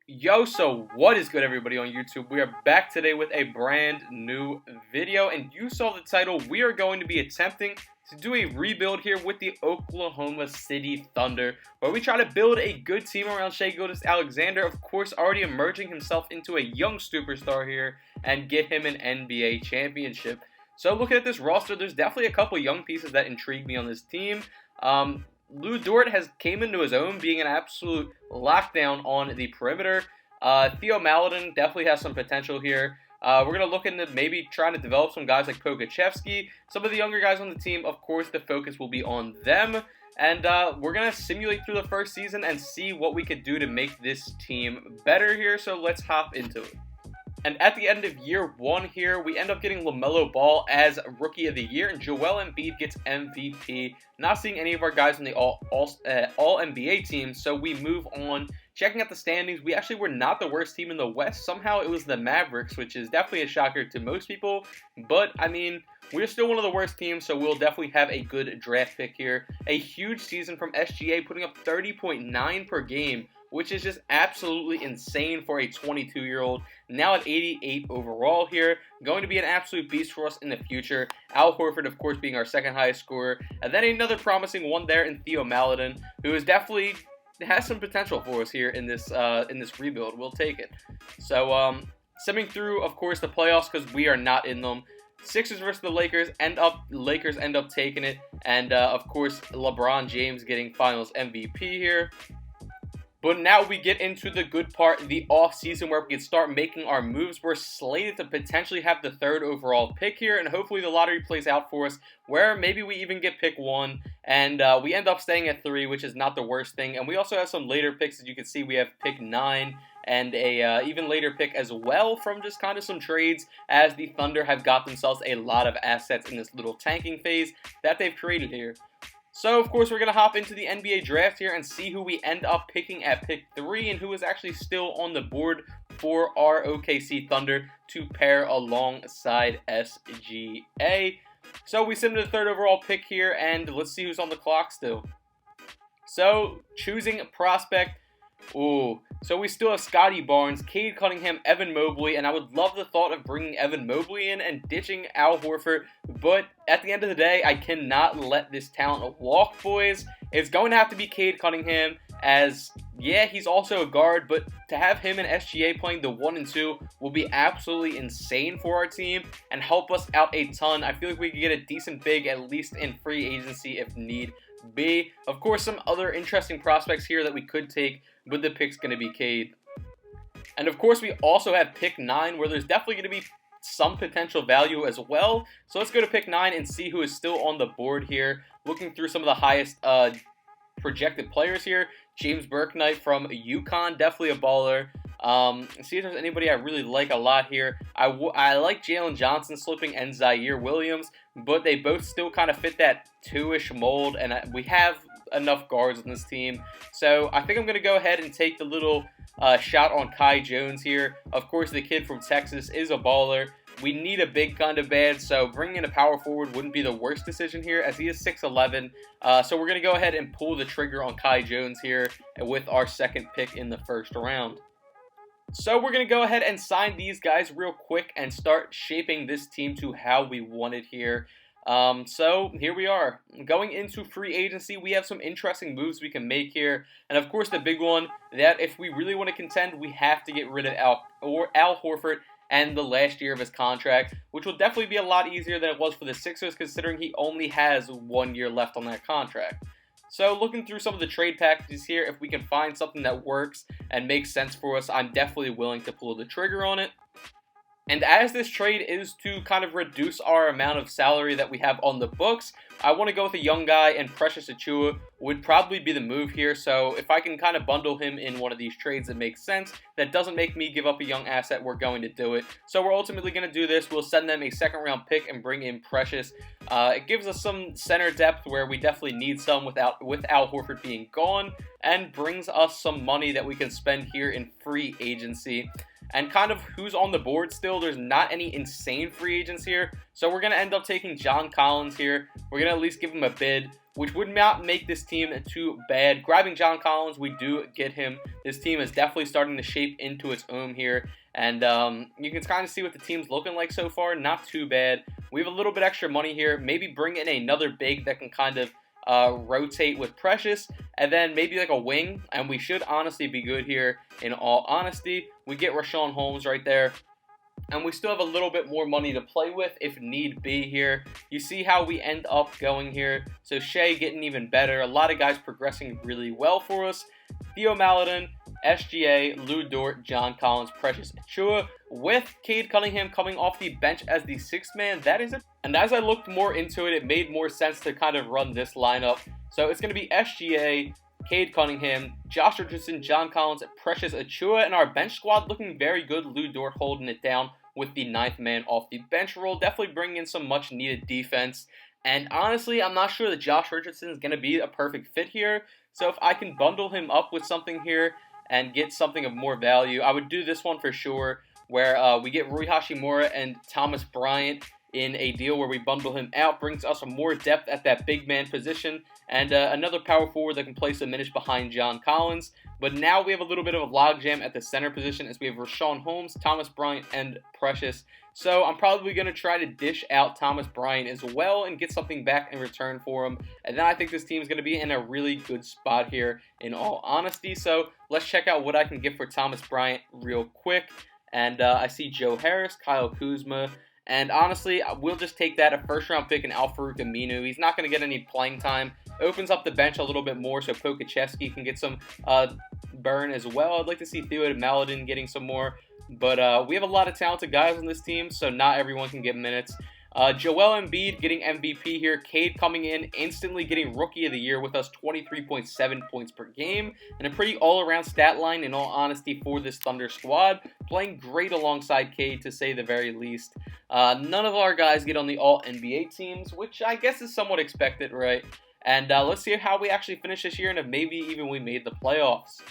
Yo, so what is good, everybody on YouTube? We are back today with a brand new video, and you saw the title. We are going to be attempting to do a rebuild here with the Oklahoma City Thunder, where we try to build a good team around SHAI GILGEOUS, of course, already emerging himself into a young superstar here, and get him an NBA championship. So looking at this roster, there's definitely a couple young pieces that intrigue me on this team. Lou Dort has came into his own, being an absolute lockdown on the perimeter. Theo Maledon definitely has some potential here. We're going to look into maybe trying to develop some guys like Pokachevsky. Some of the younger guys on the team, of course, the focus will be on them. And we're going to simulate through the first season and see what we could do to make this team better here. So let's hop into it. And at the end of year one here, we end up getting LaMelo Ball as Rookie of the Year, and Joel Embiid gets MVP. Not seeing any of our guys on the all NBA team, so we move on. Checking out the standings, we actually were not the worst team in the West. Somehow it was the Mavericks, which is definitely a shocker to most people. But, I mean, we're still one of the worst teams, so we'll definitely have a good draft pick here. A huge season from SGA, putting up 30.9 per game, which is just absolutely insane for a 22-year-old. Now at 88 overall here. Going to be an absolute beast for us in the future. Al Horford, of course, being our second highest scorer. And then another promising one there in Theo Maledon, who is definitely has some potential for us here in this rebuild. We'll take it. So, simming through, of course, the playoffs because we are not in them. Sixers versus the Lakers end up taking it. And, of course, LeBron James getting finals MVP here. But now we get into the good part, the off-season, where we can start making our moves. We're slated to potentially have the third overall pick here, and hopefully the lottery plays out for us, where maybe we even get pick 1, and we end up staying at 3, which is not the worst thing. And we also have some later picks. As you can see, we have pick 9 and a even later pick as well from just kind of some trades, as the Thunder have got themselves a lot of assets in this little tanking phase that they've created here. So, of course, we're going to hop into the NBA draft here and see who we end up picking at pick 3 and who is actually still on the board for our OKC Thunder to pair alongside SGA. So, we send to the third overall pick here, and let's see who's on the clock still. So, choosing prospect. Ooh, so we still have Scotty Barnes, Cade Cunningham, Evan Mobley, and I would love the thought of bringing Evan Mobley in and ditching Al Horford, but at the end of the day, I cannot let this talent walk, boys. It's going to have to be Cade Cunningham, as, yeah, he's also a guard, but to have him and SGA playing the 1 and 2 will be absolutely insane for our team and help us out a ton. I feel like we could get a decent big, at least in free agency if need be. Of course, some other interesting prospects here that we could take, but the pick's going to be Cade. And of course, we also have pick 9, where there's definitely going to be some potential value as well. So let's go to pick 9 and see who is still on the board here. Looking through some of the highest projected players here. James Bouknight from UConn, definitely a baller. See if there's anybody I really like a lot here. I like Jalen Johnson slipping and Zaire Williams, but they both still kind of fit that 2-ish mold, and we have enough guards on this team. So I think I'm going to go ahead and take the little shot on Kai Jones here. Of course, the kid from Texas is a baller. We need a big kind of bad, so bringing in a power forward wouldn't be the worst decision here, as he is 6'11". So we're going to go ahead and pull the trigger on Kai Jones here with our second pick in the first round. So we're going to go ahead and sign these guys real quick and start shaping this team to how we want it here. So here we are. Going into free agency, we have some interesting moves we can make here. And of course, the big one, that if we really want to contend, we have to get rid of Al Horford and the last year of his contract, which will definitely be a lot easier than it was for the Sixers, considering he only has 1 year left on that contract. So looking through some of the trade packages here, if we can find something that works and makes sense for us, I'm definitely willing to pull the trigger on it. And as this trade is to kind of reduce our amount of salary that we have on the books, I want to go with a young guy, and Precious Achiuwa would probably be the move here. So if I can kind of bundle him in one of these trades that makes sense, that doesn't make me give up a young asset, we're going to do it. So we're ultimately going to do this. We'll send them a second round pick and bring in Precious. It gives us some center depth where we definitely need some with Al Horford being gone, and brings us some money that we can spend here in free agency. and kind of who's on the board still, there's not any insane free agents here. So we're going to end up taking John Collins here. We're going to at least give him a bid, which would not make this team too bad. Grabbing John Collins, we do get him. This team is definitely starting to shape into its own here. And you can kind of see what the team's looking like so far. Not too bad. We have a little bit extra money here. Maybe bring in another big that can kind of rotate with Precious, and then maybe like a wing, and we should honestly be good here. In all honesty, we get Rashawn Holmes right there, and we still have a little bit more money to play with if need be here. You see how we end up going here. So SHAI getting even better. A lot of guys progressing really well for us. Theo Maladin, SGA, Lou Dort, John Collins, Precious Achiuwa, with Cade Cunningham coming off the bench as the sixth man. That is it. And as I looked more into it, it made more sense to kind of run this lineup. So it's going to be SGA, Cade Cunningham, Josh Richardson, John Collins, Precious Achiuwa, and our bench squad looking very good. Lou Dort holding it down with the ninth man off the bench role, definitely bringing in some much needed defense. And honestly, I'm not sure that Josh Richardson is going to be a perfect fit here. So if I can bundle him up with something here and get something of more value, I would do this one for sure, where we get Rui Hachimura and Thomas Bryant in a deal where we bundle him out, brings us some more depth at that big man position, and another power forward that can play some minutes behind John Collins. But now we have a little bit of a logjam at the center position as we have Rashawn Holmes, Thomas Bryant, and Precious. So I'm probably going to try to dish out Thomas Bryant as well and get something back in return for him. And then I think this team is going to be in a really good spot here, in all honesty. So let's check out what I can get for Thomas Bryant real quick. And I see Joe Harris, Kyle Kuzma. And honestly, we'll just take that, a first-round pick in Al-Farouq Aminu. He's not going to get any playing time. Opens up the bench a little bit more so Pokacheski can get some burn as well. I'd like to see Theo Maladin getting some more. But we have a lot of talented guys on this team, so not everyone can get minutes. Joel Embiid getting MVP here. Cade coming in, instantly getting Rookie of the Year with us, 23.7 points per game. And a pretty all-around stat line, in all honesty, for this Thunder squad. Playing great alongside Cade, to say the very least. None of our guys get on the All-NBA teams, which I guess is somewhat expected, right? And let's see how we actually finish this year, and if maybe even we made the playoffs.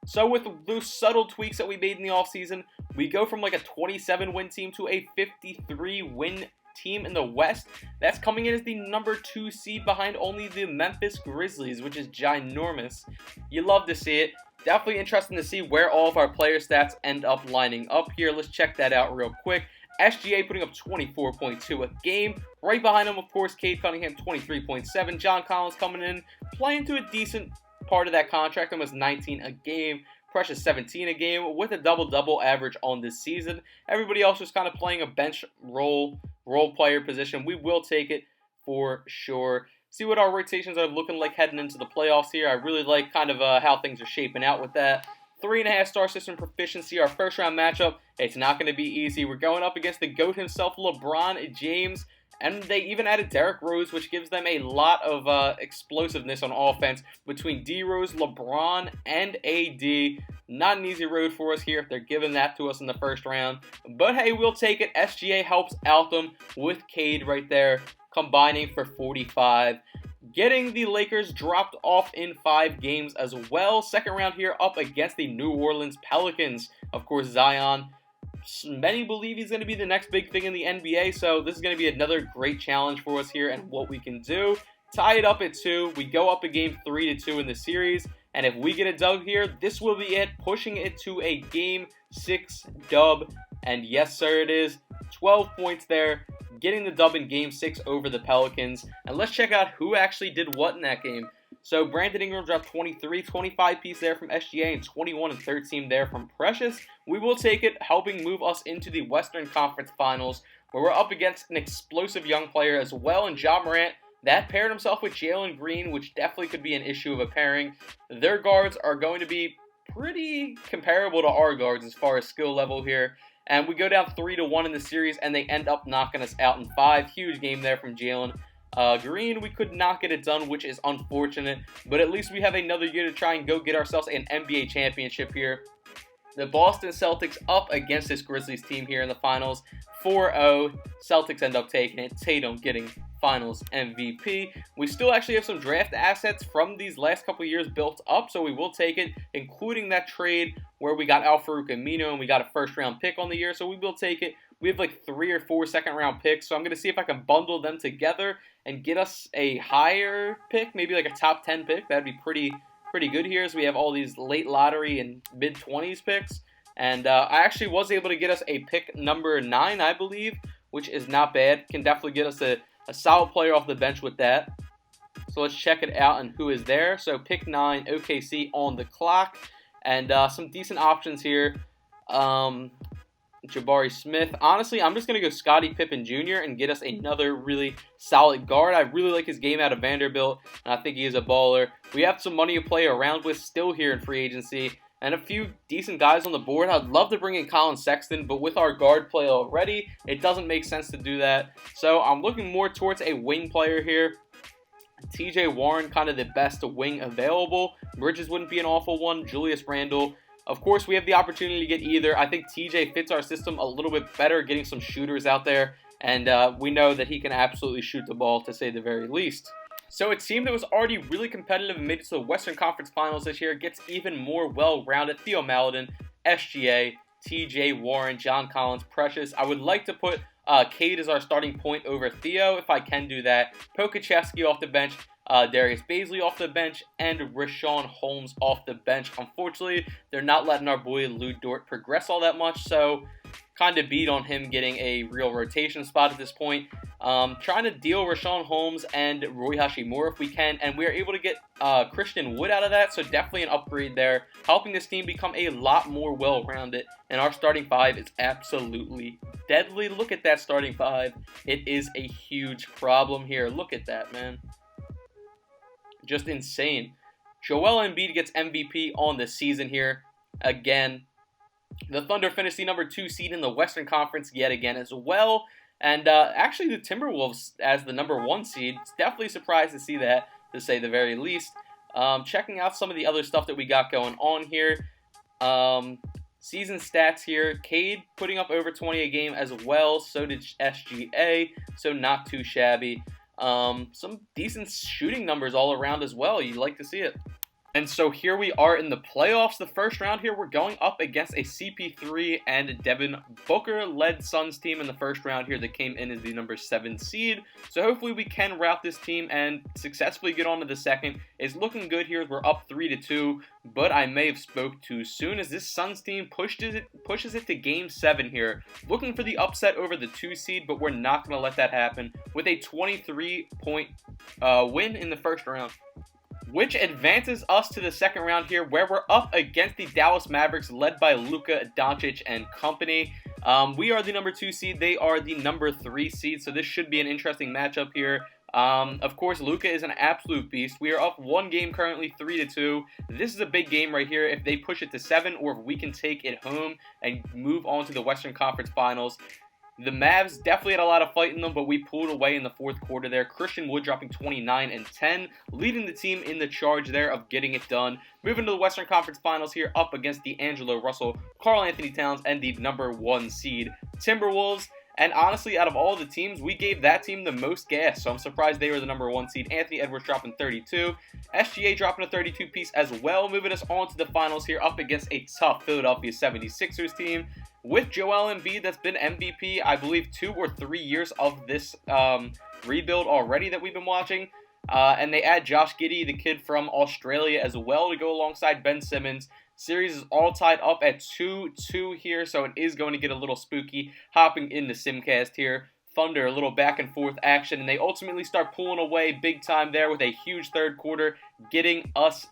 So with those subtle tweaks that we made in the offseason, we go from like a 27-win team to a 53-win team in the West. That's coming in as the number 2 seed behind only the Memphis Grizzlies, which is ginormous. You love to see it. Definitely interesting to see where all of our player stats end up lining up here. Let's check that out real quick. SGA putting up 24.2 a game. Right behind him, of course, Cade Cunningham, 23.7. John Collins coming in, playing to a decent part of that contract, almost 19 a game. Precious 17 a game with a double-double average on this season. Everybody else was kind of playing a bench role player position. We will take it for sure. See what our rotations are looking like heading into the playoffs here. I really like kind of how things are shaping out with that. 3.5-star system proficiency, our first round matchup. It's not going to be easy. We're going up against the GOAT himself, LeBron James. And they even added Derrick Rose, which gives them a lot of explosiveness on offense between D-Rose, LeBron, and AD. Not an easy road for us here if they're giving that to us in the first round. But hey, we'll take it. SGA helps out them with Cade right there, combining for 45. Getting the Lakers dropped off in 5 games as well. Second round here up against the New Orleans Pelicans. Of course, Zion. Many believe he's going to be the next big thing in the NBA, so this is going to be another great challenge for us here and what we can do. Tie it up at 2. We go up a game 3-2 in the series, and if we get a dub here, this will be it, pushing it to a game 6 dub. And yes, sir, it is. 12 points there, getting the dub in game 6 over the Pelicans. And let's check out who actually did what in that game. So Brandon Ingram dropped 23, 25 piece there from SGA, and 21 and 13 there from Precious. We will take it, helping move us into the Western Conference Finals, where we're up against an explosive young player as well, and Ja Morant. That paired himself with Jalen Green, which definitely could be an issue of a pairing. Their guards are going to be pretty comparable to our guards as far as skill level here. And we go down 3-1 in the series, and they end up knocking us out in 5. Huge game there from Jalen Green. We could not get it done, which is unfortunate. But at least we have another year to try and go get ourselves an NBA championship here. The Boston Celtics up against this Grizzlies team here in the finals. 4-0. Celtics end up taking it. Tatum getting Finals MVP. We still actually have some draft assets from these last couple years built up, so we will take it, including that trade where we got Al-Farouq Amino and we got a first-round pick on the year, so we will take it. We have like 3 or 4 second-round picks, so I'm going to see if I can bundle them together and get us a higher pick, maybe like a top 10 pick. That'd be pretty good here, as we have all these late lottery and mid-20s picks. And I actually was able to get us a pick number 9, I believe, which is not bad. Can definitely get us a solid player off the bench with that. So let's check it out and who is there. So pick 9, OKC on the clock. And some decent options here. Jabari Smith. Honestly, I'm just going to go Scottie Pippen Jr. and get us another really solid guard. I really like his game out of Vanderbilt, and I think he is a baller. We have some money to play around with still here in free agency, and a few decent guys on the board. I'd love to bring in Colin Sexton, but with our guard play already, it doesn't make sense to do that. So I'm looking more towards a wing player here. TJ Warren, kind of the best wing available. Bridges wouldn't be an awful one. Julius Randle. Of course, we have the opportunity to get either. I think TJ fits our system a little bit better, getting some shooters out there, and we know that he can absolutely shoot the ball, to say the very least. So a team that was already really competitive and made it to the Western Conference Finals this year gets even more well-rounded. Theo Maledon, SGA, TJ Warren, John Collins, Precious. I would like to put Cade as our starting point over Theo, if I can do that. Pokachevsky off the bench. Darius Bazley off the bench, and Richaun Holmes off the bench. Unfortunately, they're not letting our boy Lou Dort progress all that much, so kind of beat on him getting a real rotation spot at this point. Trying to deal Richaun Holmes and Rui Hachimura if we can, and we are able to get Christian Wood out of that, so definitely an upgrade there, helping this team become a lot more well-rounded, and our starting 5 is absolutely deadly. Look at that starting 5. It is a huge problem here. Look at that, man. Just insane. Joel Embiid gets MVP on the season here. Again, the Thunder finished the number 2 seed in the Western Conference yet again as well. And actually the Timberwolves as the number 1 seed. It's definitely surprised to see that, to say the very least. Checking out some of the other stuff that we got going on here. Season stats here. Cade putting up over 20 a game as well. So did SGA. So not too shabby. Some decent shooting numbers all around as well. You'd like to see it. And so here we are in the playoffs. The first round here, we're going up against a CP3 and Devin Booker-led Suns team in the first round here that came in as the number 7 seed. So hopefully we can rout this team and successfully get on to the second. It's looking good here. We're up 3-2, but I may have spoke too soon as this Suns team pushes it to Game 7 here. Looking for the upset over the 2 seed, but we're not going to let that happen with a 23-point win in the first round, which advances us to the second round here, where we're up against the Dallas Mavericks, led by Luka Doncic and company. We are the number 2 seed. They are the number 3 seed, so this should be an interesting matchup here. Of course, Luka is an absolute beast. We are up 1 game currently, 3-2. This is a big game right here if they push it to 7, or if we can take it home and move on to the Western Conference Finals. The Mavs definitely had a lot of fight in them, but we pulled away in the fourth quarter there. Christian Wood dropping 29 and 10, leading the team in the charge there of getting it done. Moving to the Western Conference Finals here, up against D'Angelo Russell, Karl Anthony Towns, and the number 1 seed Timberwolves. And honestly, out of all the teams, we gave that team the most gas, so I'm surprised they were the number 1 seed. Anthony Edwards dropping 32. SGA dropping a 32 piece as well, moving us on to the finals here, up against a tough Philadelphia 76ers team. With Joel Embiid, that's been MVP, I believe, 2 or 3 years of this rebuild already that we've been watching. And they add Josh Giddey, the kid from Australia, as well to go alongside Ben Simmons. Series is all tied up at 2-2 here, so it is going to get a little spooky. Hopping into Simcast here. Thunder, a little back and forth action, and they ultimately start pulling away big time there with a huge third quarter, getting us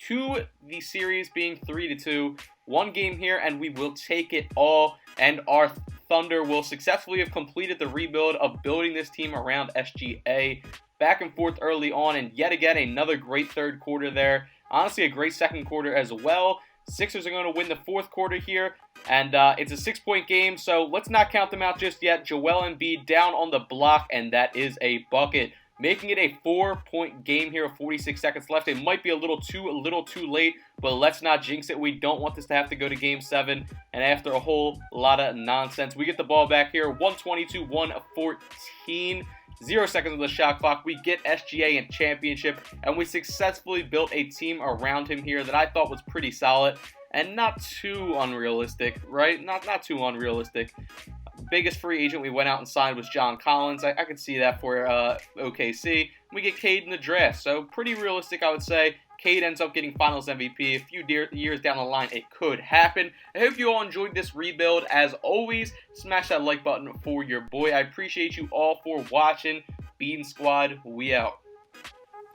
to the series being 3-2. 1 game here, and we will take it all, and our Thunder will successfully have completed the rebuild of building this team around SGA. Back and forth early on, and yet again, another great third quarter there. Honestly, a great second quarter as well. Sixers are going to win the fourth quarter here, and it's a 6-point game, so let's not count them out just yet. Joel Embiid down on the block, and that is a bucket, making it a 4-point game here with 46 seconds left. It might be a little too late, but let's not jinx it. We don't want this to have to go to Game 7, and after a whole lot of nonsense, we get the ball back here, 122-114. 0 seconds on the shot clock. We get SGA in championship, and we successfully built a team around him here that I thought was pretty solid and not too unrealistic, right? Not too unrealistic. Biggest free agent we went out and signed was John Collins. I could see that for OKC. We get Cade in the draft, so pretty realistic, I would say. Cade ends up getting Finals MVP. A few years down the line, it could happen. I hope you all enjoyed this rebuild. As always, smash that like button for your boy. I appreciate you all for watching. Bean Squad, we out.